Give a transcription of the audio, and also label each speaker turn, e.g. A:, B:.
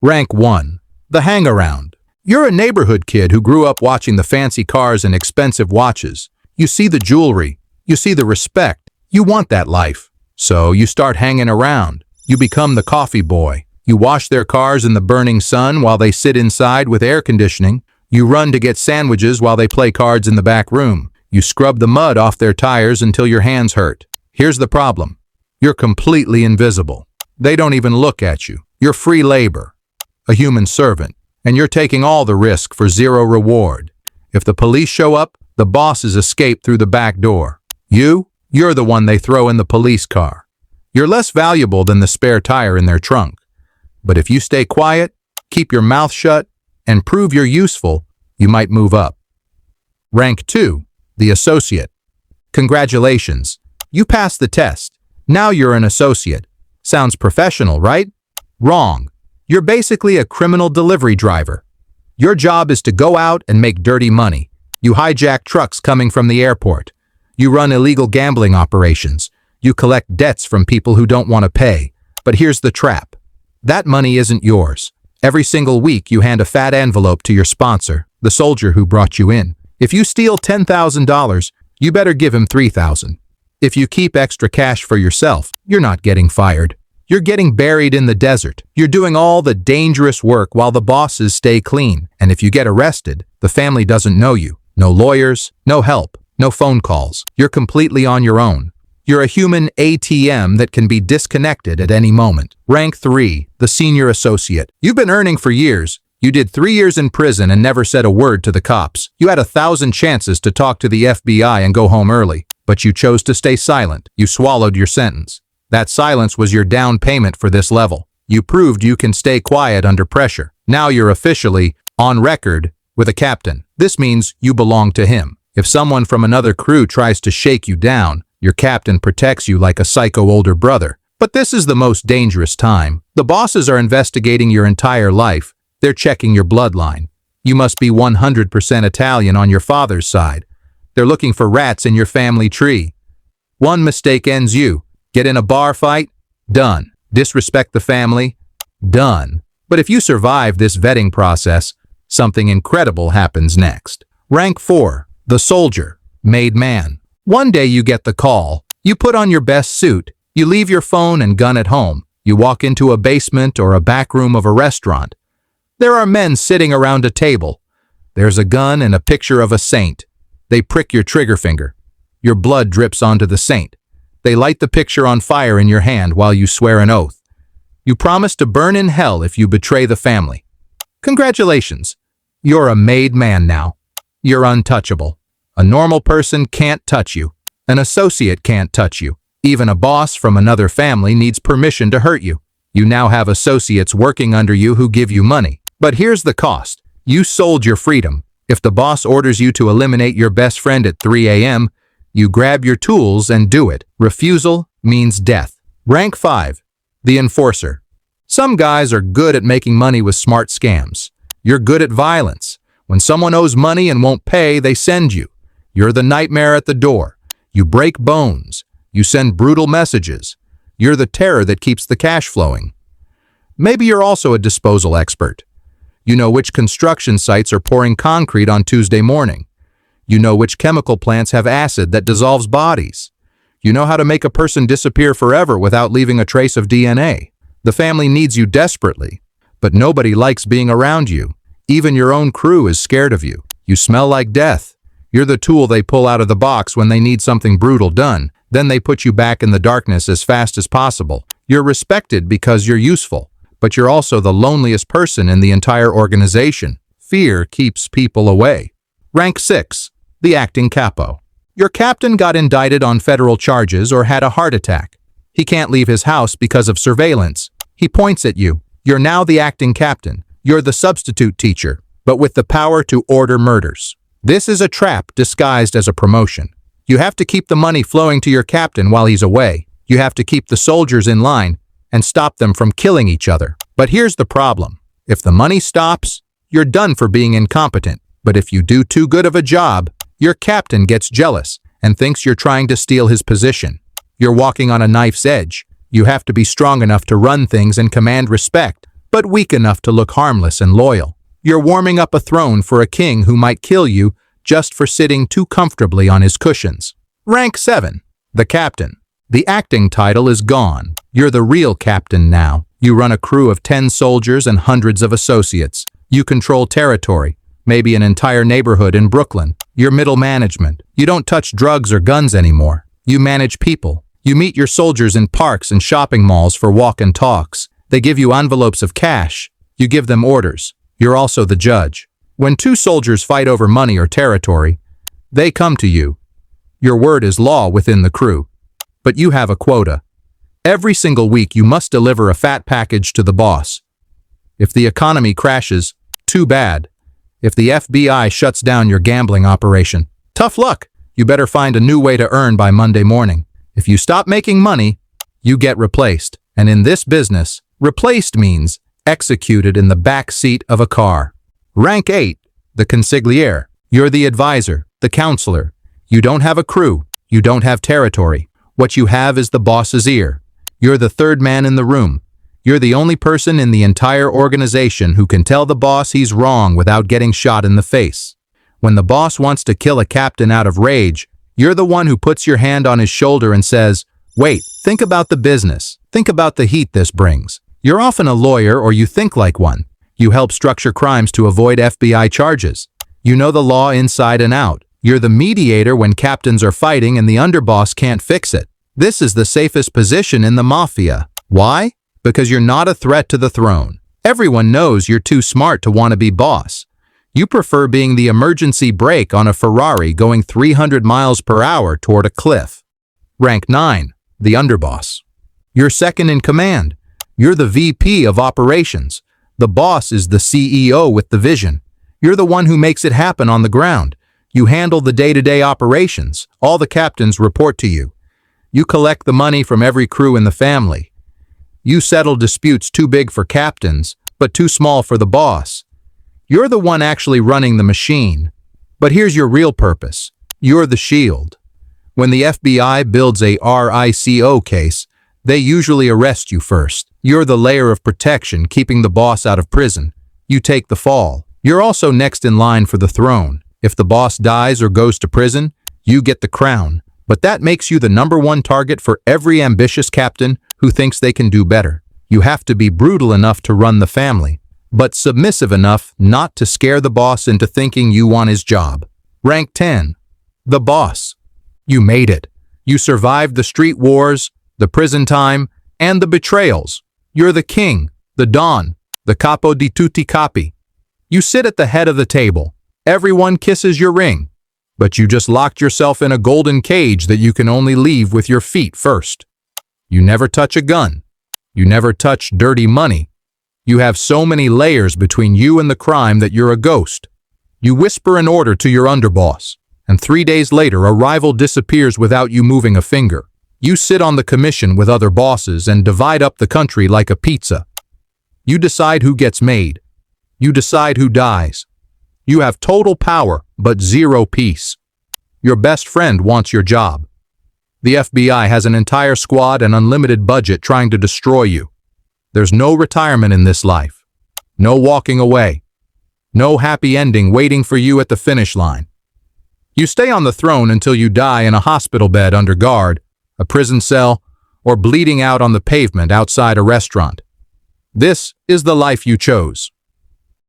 A: Rank 1. The Hangaround. You're a neighborhood kid who grew up watching the fancy cars and expensive watches. You see the jewelry. You see the respect. You want that life. So you start hanging around. You become the coffee boy. You wash their cars in the burning sun while they sit inside with air conditioning. You run to get sandwiches while they play cards in the back room. You scrub the mud off their tires until your hands hurt. Here's the problem. You're completely invisible. They don't even look at you. You're free labor, a human servant, and you're taking all the risk for zero reward. If the police show up, the bosses escape through the back door. You're the one they throw in the police car. You're less valuable than the spare tire in their trunk. But if you stay quiet, keep your mouth shut, and prove you're useful, you might move up. Rank 2. The Associate. Congratulations. You passed the test. Now you're an associate. Sounds professional, right? Wrong. You're basically a criminal delivery driver. Your job is to go out and make dirty money. You hijack trucks coming from the airport. You run illegal gambling operations. You collect debts from people who don't want to pay. But here's the trap. That money isn't yours. Every single week you hand a fat envelope to your sponsor, the soldier who brought you in. If you steal $10,000, you better give him $3,000. If you keep extra cash for yourself, you're not getting fired. You're getting buried in the desert. You're doing all the dangerous work while the bosses stay clean. And if you get arrested, the family doesn't know you. No lawyers, no help, no phone calls. You're completely on your own. You're a human ATM that can be disconnected at any moment. Rank 3. The Senior Associate. You've been earning for years. You did 3 years in prison and never said a word to the cops. You had 1,000 chances to talk to the FBI and go home early, but you chose to stay silent. You swallowed your sentence. That silence was your down payment for this level. You proved you can stay quiet under pressure. Now you're officially on record with a captain. This means you belong to him. If someone from another crew tries to shake you down, your captain protects you like a psycho older brother. But this is the most dangerous time. The bosses are investigating your entire life. They're checking your bloodline. You must be 100% Italian on your father's side. They're looking for rats in your family tree. One mistake ends you. Get in a bar fight? Done. Disrespect the family? Done. But if you survive this vetting process, something incredible happens next. Rank 4. The Soldier. Made man. One day you get the call. You put on your best suit. You leave your phone and gun at home. You walk into a basement or a back room of a restaurant. There are men sitting around a table. There's a gun and a picture of a saint. They prick your trigger finger. Your blood drips onto the saint. They light the picture on fire in your hand while you swear an oath. You promise to burn in hell if you betray the family. Congratulations. You're a made man now. You're untouchable. A normal person can't touch you. An associate can't touch you. Even a boss from another family needs permission to hurt you. You now have associates working under you who give you money. But here's the cost. You sold your freedom. If the boss orders you to eliminate your best friend at 3 a.m., you grab your tools and do it. Refusal means death. Rank 5. The Enforcer. Some guys are good at making money with smart scams. You're good at violence. When someone owes money and won't pay, they send you. You're the nightmare at the door. You break bones. You send brutal messages. You're the terror that keeps the cash flowing. Maybe you're also a disposal expert. You know which construction sites are pouring concrete on Tuesday morning. You know which chemical plants have acid that dissolves bodies. You know how to make a person disappear forever without leaving a trace of DNA. The family needs you desperately, but nobody likes being around you. Even your own crew is scared of you. You smell like death. You're the tool they pull out of the box when they need something brutal done. Then they put you back in the darkness as fast as possible. You're respected because you're useful, but you're also the loneliest person in the entire organization. Fear keeps people away. Rank 6. The Acting Capo. Your captain got indicted on federal charges or had a heart attack. He can't leave his house because of surveillance. He points at you. You're now the acting captain. You're the substitute teacher, but with the power to order murders. This is a trap disguised as a promotion. You have to keep the money flowing to your captain while he's away. You have to keep the soldiers in line and stop them from killing each other. But here's the problem. If the money stops, you're done for being incompetent. But if you do too good of a job, your captain gets jealous and thinks you're trying to steal his position. You're walking on a knife's edge. You have to be strong enough to run things and command respect, but weak enough to look harmless and loyal. You're warming up a throne for a king who might kill you just for sitting too comfortably on his cushions. Rank 7. The Captain. The acting title is gone. You're the real captain now. You run a crew of 10 soldiers and hundreds of associates. You control territory, maybe an entire neighborhood in Brooklyn. You're middle management. You don't touch drugs or guns anymore. You manage people. You meet your soldiers in parks and shopping malls for walk and talks. They give you envelopes of cash. You give them orders. You're also the judge. When two soldiers fight over money or territory, they come to you. Your word is law within the crew. But you have a quota. Every single week you must deliver a fat package to the boss. If the economy crashes, too bad. If the FBI shuts down your gambling operation, tough luck. You better find a new way to earn by Monday morning. If you stop making money, you get replaced. And in this business, replaced means executed in the back seat of a car. Rank 8. The Consigliere. You're the advisor, the counselor. You don't have a crew. You don't have territory. What you have is the boss's ear. You're the third man in the room. You're the only person in the entire organization who can tell the boss he's wrong without getting shot in the face. When the boss wants to kill a captain out of rage, you're the one who puts your hand on his shoulder and says, "Wait, think about the business. Think about the heat this brings." You're often a lawyer or you think like one. You help structure crimes to avoid FBI charges. You know the law inside and out. You're the mediator when captains are fighting and the underboss can't fix it. This is the safest position in the Mafia. Why? Because you're not a threat to the throne. Everyone knows you're too smart to want to be boss. You prefer being the emergency brake on a Ferrari going 300 miles per hour toward a cliff. Rank 9. The Underboss. You're second in command. You're the VP of operations. The boss is the CEO with the vision. You're the one who makes it happen on the ground. You handle the day-to-day operations. All the captains report to you. You collect the money from every crew in the family. You settle disputes too big for captains, but too small for the boss. You're the one actually running the machine. But here's your real purpose. You're the shield. When the FBI builds a RICO case, they usually arrest you first. You're the layer of protection keeping the boss out of prison. You take the fall. You're also next in line for the throne. If the boss dies or goes to prison, you get the crown. But that makes you the #1 target for every ambitious captain who thinks they can do better. You have to be brutal enough to run the family, but submissive enough not to scare the boss into thinking you want his job. Rank 10. The Boss. You made it. You survived the street wars, the prison time, and the betrayals. You're the king, the don, the Capo di tutti capi. You sit at the head of the table. Everyone kisses your ring, but you just locked yourself in a golden cage that you can only leave with your feet first. You never touch a gun. You never touch dirty money. You have so many layers between you and the crime that you're a ghost. You whisper an order to your underboss, and 3 days later a rival disappears without you moving a finger. You sit on the commission with other bosses and divide up the country like a pizza. You decide who gets made. You decide who dies. You have total power, but zero peace. Your best friend wants your job. The FBI has an entire squad and unlimited budget trying to destroy you. There's no retirement in this life. No walking away. No happy ending waiting for you at the finish line. You stay on the throne until you die in a hospital bed under guard, a prison cell, or bleeding out on the pavement outside a restaurant. This is the life you chose.